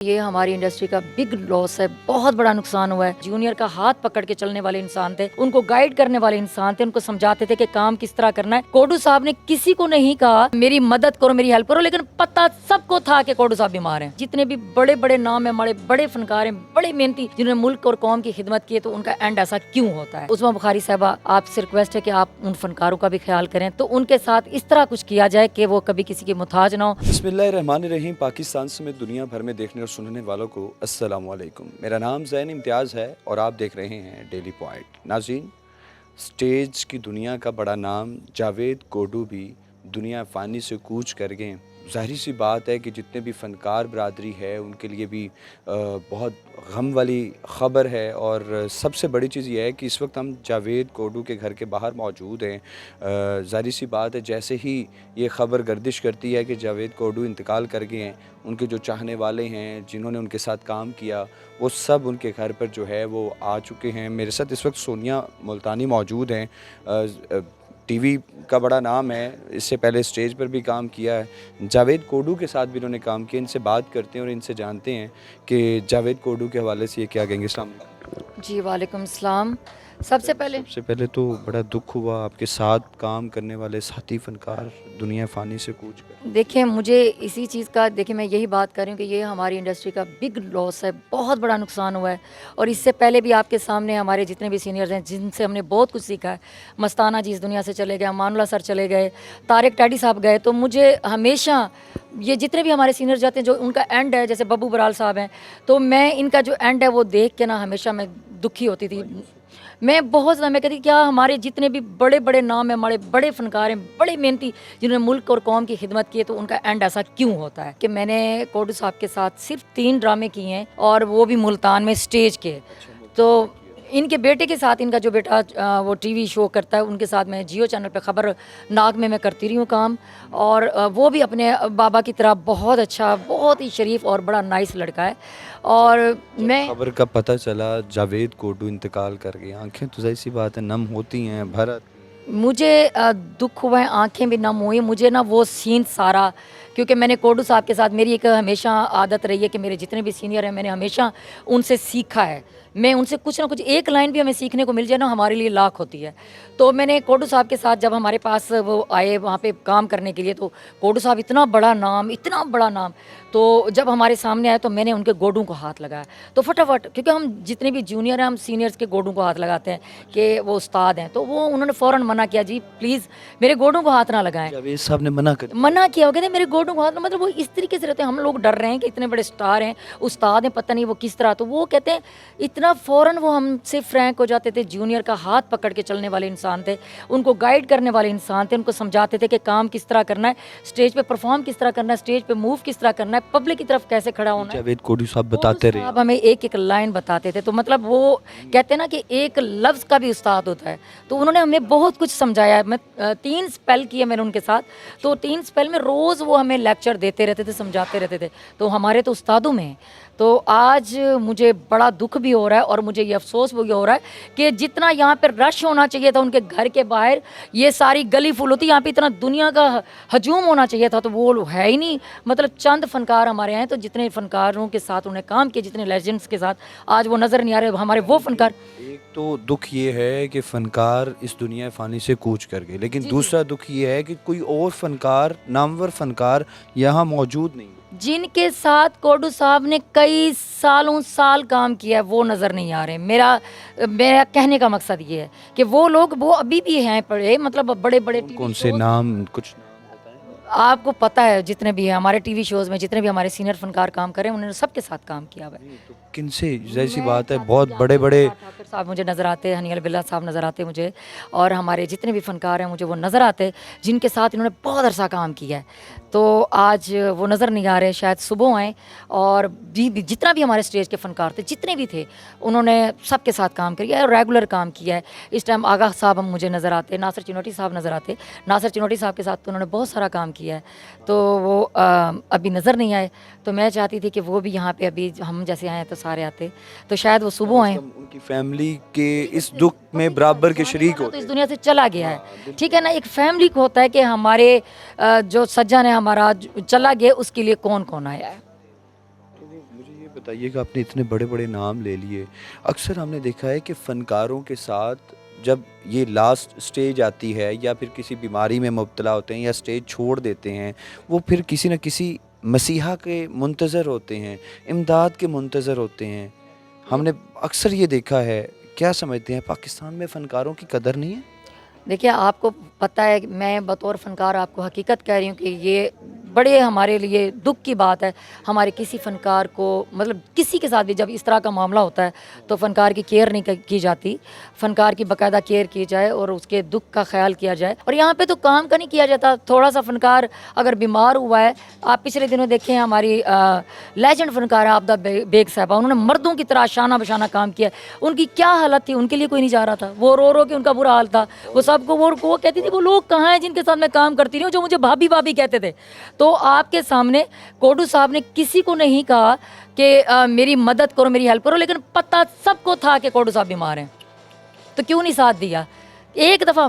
یہ ہماری انڈسٹری کا بگ لاس ہے، بہت بڑا نقصان ہوا ہے۔ جونیئر کا ہاتھ پکڑ کے چلنے والے انسان تھے، ان کو گائیڈ کرنے والے انسان تھے، ان کو سمجھاتے تھے کہ کام کس طرح کرنا ہے۔ کوڈو صاحب نے کسی کو نہیں کہا میری مدد کرو، میری ہیلپ کرو، لیکن پتہ سب کو تھا کہ کوڈو صاحب بیمار ہیں۔ جتنے بھی بڑے بڑے نام ہیں، ہمارے بڑے فنکار ہیں، بڑے محنتی، جنہوں نے ملک اور قوم کی خدمت کی ہے، تو ان کا اینڈ ایسا کیوں ہوتا ہے؟ عظمیٰ بخاری صاحبہ، آپ سے ریکویسٹ ہے کہ آپ ان فنکاروں کا بھی خیال کریں، تو ان کے ساتھ اس طرح کچھ کیا جائے کہ وہ کبھی کسی کے محتاج نہ ہو۔ بسم اللہ الرحمن الرحیم۔ پاکستان سمیت دنیا بھر میں دیکھنے اور سننے والوں کو السلام علیکم۔ میرا نام زین امتیاز ہے اور آپ دیکھ رہے ہیں ڈیلی پوائنٹ۔ ناظرین، سٹیج کی دنیا کا بڑا نام جاوید کوڈو بھی دنیا فانی سے کوچ کر گئے۔ ظاہری سی بات ہے کہ جتنے بھی فنکار برادری ہے ان کے لیے بھی بہت غم والی خبر ہے، اور سب سے بڑی چیز یہ ہے کہ اس وقت ہم جاوید کوڈو کے گھر کے باہر موجود ہیں۔ ظاہری سی بات ہے، جیسے ہی یہ خبر گردش کرتی ہے کہ جاوید کوڈو انتقال کر گئے ہیں، ان کے جو چاہنے والے ہیں، جنہوں نے ان کے ساتھ کام کیا، وہ سب ان کے گھر پر جو ہے وہ آ چکے ہیں۔ میرے ساتھ اس وقت سونیا ملتانی موجود ہیں۔ ٹی وی کا بڑا نام ہے، اس سے پہلے اسٹیج پر بھی کام کیا ہے۔ جاوید کوڈو کے ساتھ بھی انہوں نے کام کیا۔ ان سے بات کرتے ہیں اور ان سے جانتے ہیں کہ جاوید کوڈو کے حوالے سے یہ کیا کہیں گے۔ السلام علیکم۔ جی وعلیکم السلام۔ سب سے پہلے تو بڑا دکھ ہوا، آپ کے ساتھ کام کرنے والے ساتھی فنکار دنیا فانی سے کوچ کر۔ دیکھیں، مجھے اسی چیز کا میں یہی بات کر رہی ہوں کہ یہ ہماری انڈسٹری کا بگ لاس ہے، بہت بڑا نقصان ہوا ہے۔ اور اس سے پہلے بھی آپ کے سامنے ہمارے جتنے بھی سینئرز ہیں جن سے ہم نے بہت کچھ سیکھا ہے، مستانہ جی اس دنیا سے چلے گئے، امان اللہ سر چلے گئے، طارق ٹیڈی صاحب گئے، تو مجھے ہمیشہ یہ جتنے بھی ہمارے سینئر جاتے ہیں جو ان کا اینڈ ہے، جیسے ببو برال صاحب ہیں، تو میں ان کا جو اینڈ ہے وہ دیکھ کے نا ہمیشہ میں دکھی ہوتی تھی۔ میں بہت زیادہ میں کہتی کیا ہمارے جتنے بھی بڑے بڑے نام ہیں، ہمارے بڑے فنکار ہیں، بڑے محنتی، جنہوں نے ملک اور قوم کی خدمت کی ہے، تو ان کا اینڈ ایسا کیوں ہوتا ہے؟ کہ میں نے کوڈو صاحب کے ساتھ صرف 3 ڈرامے کیے ہیں، اور وہ بھی ملتان میں سٹیج کے۔ تو ان کے بیٹے کے ساتھ، ان کا جو بیٹا وہ ٹی وی شو کرتا ہے، ان کے ساتھ میں جیو چینل پہ خبر ناگ میں کرتی رہی ہوں کام، اور وہ بھی اپنے بابا کی طرح بہت اچھا، بہت ہی شریف اور بڑا نائس لڑکا ہے۔ اور میں خبر کا پتہ چلا جاوید کوڈو انتقال کر گئے، آنکھیں تو ظاہر سی بات ہے نم ہوتی ہیں، مجھے دکھ ہوا ہے، آنکھیں بھی نم ہوئی۔ مجھے نا وہ سین سارا، کیونکہ میں نے کوڈو صاحب کے ساتھ، میری ایک ہمیشہ عادت رہی ہے کہ میرے جتنے بھی سینئر ہیں میں نے ہمیشہ ان سے سیکھا ہے۔ میں ان سے کچھ نہ کچھ ایک لائن بھی ہمیں سیکھنے کو مل جائے نا، ہمارے لیے لاکھ ہوتی ہے۔ تو میں نے کوڈو صاحب کے ساتھ جب ہمارے پاس وہ آئے وہاں پہ کام کرنے کے لیے، تو کوڈو صاحب اتنا بڑا نام، تو جب ہمارے سامنے آئے تو میں نے ان کے گوڈوں کو ہاتھ لگایا، تو فٹافٹ، کیونکہ ہم جتنے بھی جونیئر ہیں ہم سینئرز کے گوڈوں کو ہاتھ لگاتے ہیں کہ وہ استاد ہیں، تو وہ انہوں نے فوراً منع کیا، جی پلیز میرے گوڈوں کو ہاتھ نہ لگائیں۔ جاوید صاحب نے منع کیا، وہ کہتے ہیں میرے گوڈوں کو ہاتھ، مطلب وہ اس طریقے سے رہتے ہیں، ہم لوگ ڈر رہے ہیں کہ اتنے بڑے سٹار ہیں، استاد ہیں، پتہ نہیں وہ کس طرح، تو وہ کہتے ہیں اتنا فوراً وہ ہم سے فرینک ہو جاتے تھے۔ جونیئر کا ہاتھ پکڑ کے چلنے والے انسان تھے، ان کو گائیڈ کرنے والے انسان تھے، ان کو سمجھاتے تھے کہ کام کس طرح کرنا ہے، اسٹیج پہ پرفارم کس طرح کرنا ہے، اسٹیج پہ موو کس طرح کرنا ہے، پبلک کی طرف کیسے کھڑا ہونا ہے۔ جاوید کوڈو صاحب بتاتے رہے، ہمیں ایک ایک لائن بتاتے تھے، تو مطلب وہ کہتے ہیں نا کہ ایک لفظ کا بھی استاد ہوتا ہے، تو انہوں نے ہمیں بہت کچھ سمجھایا ہے۔ میں 3 اسپیل کیے میں نے ان کے ساتھ، تو 3 اسپیل میں روز وہ ہمیں لیکچر دیتے رہتے تھے، سمجھاتے رہتے تھے، تو ہمارے تو استادوں میں ہیں۔ تو آج مجھے بڑا دکھ بھی ہو رہا ہے، اور مجھے یہ افسوس بھی ہو رہا ہے کہ جتنا یہاں پہ رش ہونا چاہیے تھا ان کے گھر کے باہر، یہ ساری گلی فل ہوتی، یہاں پہ اتنا دنیا کا ہجوم ہونا چاہیے تھا، تو وہ ہے ہی نہیں۔ مطلب چند فنکار ہمارے ہیں، تو جتنے فنکاروں کے ساتھ انہیں کام کیا، جتنے لیجنڈس کے ساتھ، آج وہ نظر نہیں آ رہے ہمارے وہ فنکار۔ ایک تو دکھ یہ ہے کہ فنکار اس دنیا فانی سے کوچ کر گئے، لیکن دوسرا دکھ یہ ہے کہ کوئی اور فنکار، نامور فنکار یہاں موجود نہیں، جن کے ساتھ کوڈو صاحب نے کئی سال کام کیا ہے، وہ نظر نہیں آ رہے۔ میرا کہنے کا مقصد یہ ہے کہ وہ لوگ وہ ابھی بھی ہیں پڑے، مطلب بڑے بڑے کون سے نام، کچھ آپ کو پتہ ہے، جتنے بھی ہیں ہمارے ٹی وی شوز میں، جتنے بھی ہمارے سینئر فنکار کام کرے ہیں، انہوں نے سب کے ساتھ کام کیا ہوا ہے۔ کن سے؟ جیسی بات ہے، بہت بڑے ٹھاکر صاحب مجھے نظر آتے، ہنی البلہ صاحب نظر آتے مجھے، اور ہمارے جتنے بھی فنکار ہیں مجھے وہ نظر آتے، جن کے ساتھ انہوں نے بہت عرصہ کام کیا ہے، تو آج وہ نظر نہیں آ رہے، شاید صبح آئیں۔ اور جتنا بھی ہمارے اسٹیج کے فنکار تھے، جتنے بھی تھے، انہوں نے سب کے ساتھ کام کیا ہے، ریگولر کام کیا ہے۔ اس ٹائم آغا صاحب ہم مجھے نظر آتے، ناصر چنوٹی صاحب نظر آتے، ناصر چنوٹی صاحب کے ساتھ تو انہوں نے بہت سارا کام کیا ہے، تو وہ ابھی نظر نہیں آئے، تو میں چاہتی تھی کہ وہ بھی یہاں پہ ابھی ہم جیسے آئے تو سارے آتے، تو شاید وہ صبح آئیں۔ ان کی فیملی کے اس دکھ میں برابر کے شریک ہوتے، تو اس دنیا سے چلا گیا ہے، ٹھیک ہے نا۔ ایک فیملی کو ہوتا ہے کہ ہمارے جو سجن ہے ہمارا چلا گیا، اس کے لیے کون کون آیا ہے۔ مجھے ये बताइए कि आपने इतने बड़े बड़े नाम ले लिए, अक्सर हमने देखा है कि फ़नकारों के साथ जब ये लास्ट स्टेज आती है या फिर किसी बीमारी में मुब्तला होते हैं या स्टेज छोड़ देते हैं, वो फिर किसी न किसी मसीहा के मुंतज़र होते हैं, इमदाद के मुंतज़र होते हैं। हमने अक्सर ये देखा है, क्या समझते हैं पाकिस्तान में फ़नकारों की कदर नहीं है? देखिए, आपको पता है कि मैं बतौर फ़नकार आपको हकीकत कह रही हूँ कि ये बड़े हमारे लिए दुःख की बात है। हमारे किसी फ़नकार को मतलब किसी के साथ भी जब इस तरह का मामला होता है तो फ़नकार की केयर नहीं की जाती। फ़नकार की बाकायदा केयर की जाए और उसके दुःख का ख़्याल किया जाए। और यहाँ पे तो काम का नहीं किया जाता। थोड़ा-सा फ़नकार अगर बीमार हुआ है, आप पिछले दिनों देखें हमारी लेजेंड फ़नकार है आबदा बेग साहिबा, उन्होंने मर्दों की तरह शाना-बशाना काम किया। उनकी क्या हालत थी, उनके लिए कोई नहीं जा रहा था। वो रो-रो के उनका बुरा हाल था। वो सबको वो कहती थी, वो लोग कहाँ हैं जिनके साथ मैं काम करती रही हूँ, जो मुझे भाभी-भाभी कहते थे। तो आपके सामने कोडू साहब ने किसी को नहीं कहा कि मेरी मदद करो, मेरी हेल्प करो, लेकिन पता सबको था कि कोडू साहब बीमार हैं। तो क्यों नहीं साथ दिया? एक दफ़ा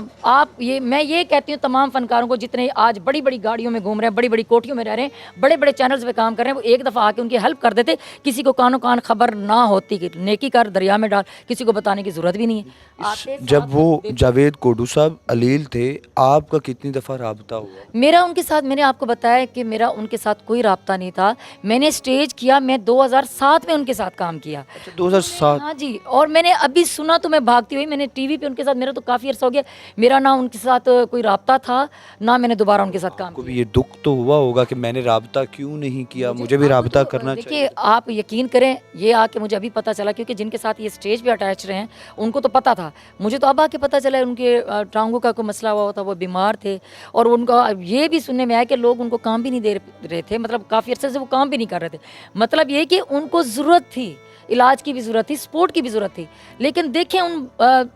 मैं ये कहती हूँ तमाम फ़नकारों को जितने आज बड़ी-बड़ी गाड़ियों में घूम रहे हैं, बड़ी-बड़ी कोठियों में रह रहे हैं, बड़े-बड़े चैनल्स पे काम कर रहे हैं, वो एक दफ़ा आके उनकी हेल्प कर देते, किसी को कानो-कान खबर ना होती कि नेकी कर दरिया में डाल, किसी को बताने की ज़रूरत भी नहीं है। आते जब साथ वो देते। जावेद कोडू साहब अलील थे, आपका कितनी दफ़ा राबता हुआ? मेरा उनके साथ मैंने आपको बताया कि मेरा उनके साथ कोई राब्ता नहीं था। मैंने स्टेज किया, मैं 2007 में उनके साथ काम किया। अच्छा, 2007। हाँ जी, और मैंने अभी सुना तो मैं भागती हुई, मैंने टीवी पे उनके साथ, मेरा तो काफ़ी अर्सा हो गया, मेरा ना उनके साथ कोई राब्ता था, ना मैंने दोबारा उनके साथ काम को भी किया। ये दुख तो हुआ होगा कि मैंने राबता क्यों नहीं किया, मुझे भी अब राबता तो करना देखिए, चाहिए। आप यकीन करें, ये आके मुझे अभी पता चला, क्योंकि जिनके साथ ये स्टेज पे अटैच रहे हैं, उनको तो पता था। मुझे तो अब आके पता चला है उनके टाँगों का कोई मसला हुआ था, वो बीमार थे और उनका ये भी सुनने में आया कि लोग उनको काम भी नहीं दे रहे थे, मतलब काफ़ी अरसे से वो काम भी नहीं कर रहे थे। मतलब ये कि उनको ज़रूरत थी, इलाज की भी ज़रूरत थी, सपोर्ट की भी ज़रूरत थी। लेकिन देखें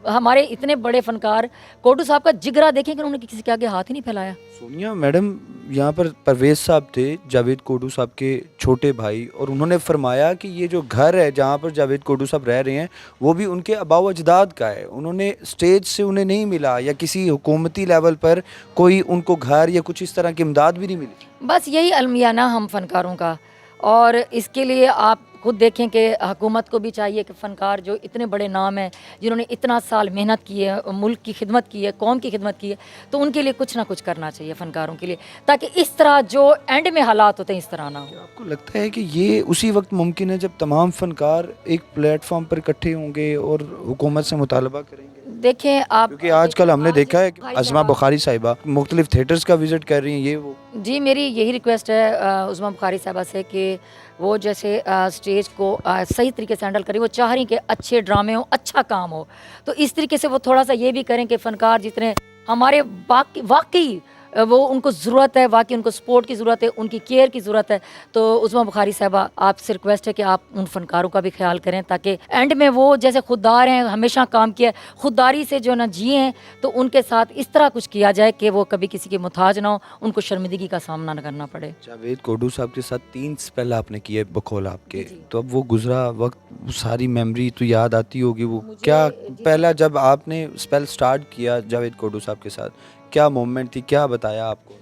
हमारे इतने बड़े फ़नकार कोडू साहब का जिगरा देखें कि उन्होंने किसी के आगे हाथ ही नहीं फैलाया। सोनिया मैडम, यहाँ पर परवेज़ साहब थे, जावेद कोडू साहब के छोटे भाई, और उन्होंने फरमाया कि ये जो घर है जहाँ पर जावेद कोडू साहब रह रहे हैं, वो भी उनके आबाओ अजदाद का है। उन्होंने स्टेज से उन्हें नहीं मिला या किसी हुकूमती लेवल पर कोई उनको घर या कुछ इस तरह की इमदाद भी नहीं मिली। बस यही अलमिया ना हम फ़नकारों का। और इसके लिए आप खुद देखें कि हुकूमत को भी चाहिए कि फ़नकार जो इतने बड़े नाम हैं, जिन्होंने इतना साल मेहनत की है, मुल्क की खिदमत की है, कौम की खिदमत की है, तो उनके लिए कुछ ना कुछ करना चाहिए फ़नकारों के लिए, ताकि इस तरह जो एंड में हालात होते हैं इस तरह ना हो। आपको लगता है कि ये उसी वक्त मुमकिन है जब तमाम फ़नकार एक प्लेटफॉर्म पर इकट्ठे होंगे और हुकूमत से मुतालबा करेंगे? देखें आप, क्योंकि आजकल हमने देखा है कि भाई अज़मा साहब, बुखारी साहिबा मुख्तलिफ थिएटर्स का विज़िट कर रही हैं, ये वो। जी मेरी यही रिक्वेस्ट है उज़मा बुखारी साहबा से कि वो जैसे स्टेज को सही तरीके से हैंडल करें। वो चाह रही कि अच्छे ड्रामे हो, अच्छा काम हो, तो इस तरीके से वो थोड़ा सा ये भी करें कि फ़नकार जितने हमारे वाकई वो उनको ज़रूरत है, वाकई उनको सपोर्ट की ज़रूरत है, उनकी केयर की ज़रूरत है। तो उज़मा बुखारी साहबा, आपसे रिक्वेस्ट है कि आप उन फ़नकारों का भी ख्याल करें, ताकि एंड में वो जैसे खुददार हैं, हमेशा काम किया है, खुददारी से जो ना जिए हैं, तो उनके साथ इस तरह कुछ किया जाए कि वो कभी किसी के मुहताज ना हो, उनको शर्मिंदगी का सामना ना करना पड़े। जावेद कोडू साहब के साथ 3 स्पेल आपने किए बकौल आपके, जी। तो अब वो गुज़रा वक्त, वो सारी मेमोरी तो याद आती होगी। वो मुझे क्या जी। पहला जब आपने स्पेल स्टार्ट किया जावेद कोडू साहब के साथ, क्या मोमेंट थी, क्या बताया आपको?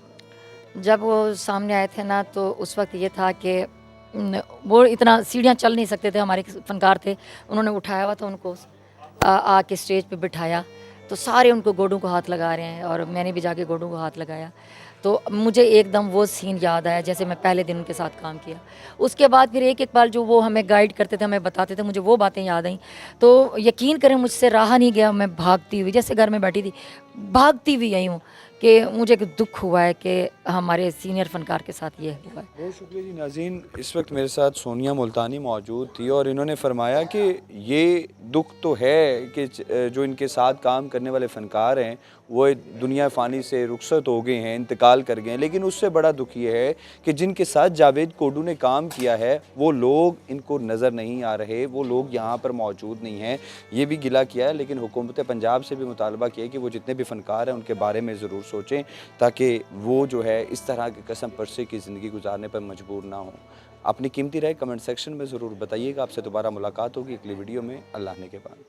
जब वो सामने आए थे ना, तो उस वक्त ये था कि वो इतना सीढ़ियाँ चल नहीं सकते थे, हमारे फ़नकार थे, उन्होंने उठाया हुआ था उनको, आके स्टेज पे बिठाया, तो सारे उनको गोडों को हाथ लगा रहे हैं और मैंने भी जाके गोडों को हाथ लगाया। तो मुझे एकदम वो सीन याद आया जैसे मैं पहले दिन उनके साथ काम किया। उसके बाद फिर एक-एक बार जो वो हमें गाइड करते थे, हमें बताते थे, मुझे वो बातें याद आईं। तो यकीन करें मुझसे रहा नहीं गया, मैं भागती हुई, जैसे घर में बैठी थी, भागती हुई आई हूँ कि मुझे एक दुःख हुआ है कि हमारे सीनियर फ़नकार के साथ ये हुआ है। बहुत शुक्रिया जी। नाज़रीन, इस वक्त मेरे साथ सोनिया मुल्तानी मौजूद थी और इन्होंने फरमाया कि ये दुख तो है कि जो इनके साथ काम करने वाले फ़नकार हैं वो दुनिया फ़ानी से रुखसत हो गए हैं, इंतकाल कर गए हैं, लेकिन उससे बड़ा दुख ये है कि जिनके साथ जावेद कोडू ने काम किया है वो लोग इनको नज़र नहीं आ रहे, वो लोग यहाँ पर मौजूद नहीं हैं। ये भी गिला किया है, लेकिन हुकूमत पंजाब से भी मुतालबा किया है कि वो जितने भी फ़नकार हैं उनके बारे में ज़रूर सोचें, ताकि वो जो है इस तरह की कसम परसे की ज़िंदगी गुजारने पर मजबूर ना हों। अपनी कीमती राय कमेंट सेक्शन में ज़रूर बताइएगा। आपसे दोबारा मुलाकात होगी अगली वीडियो में। अल्लाह ने के बाद।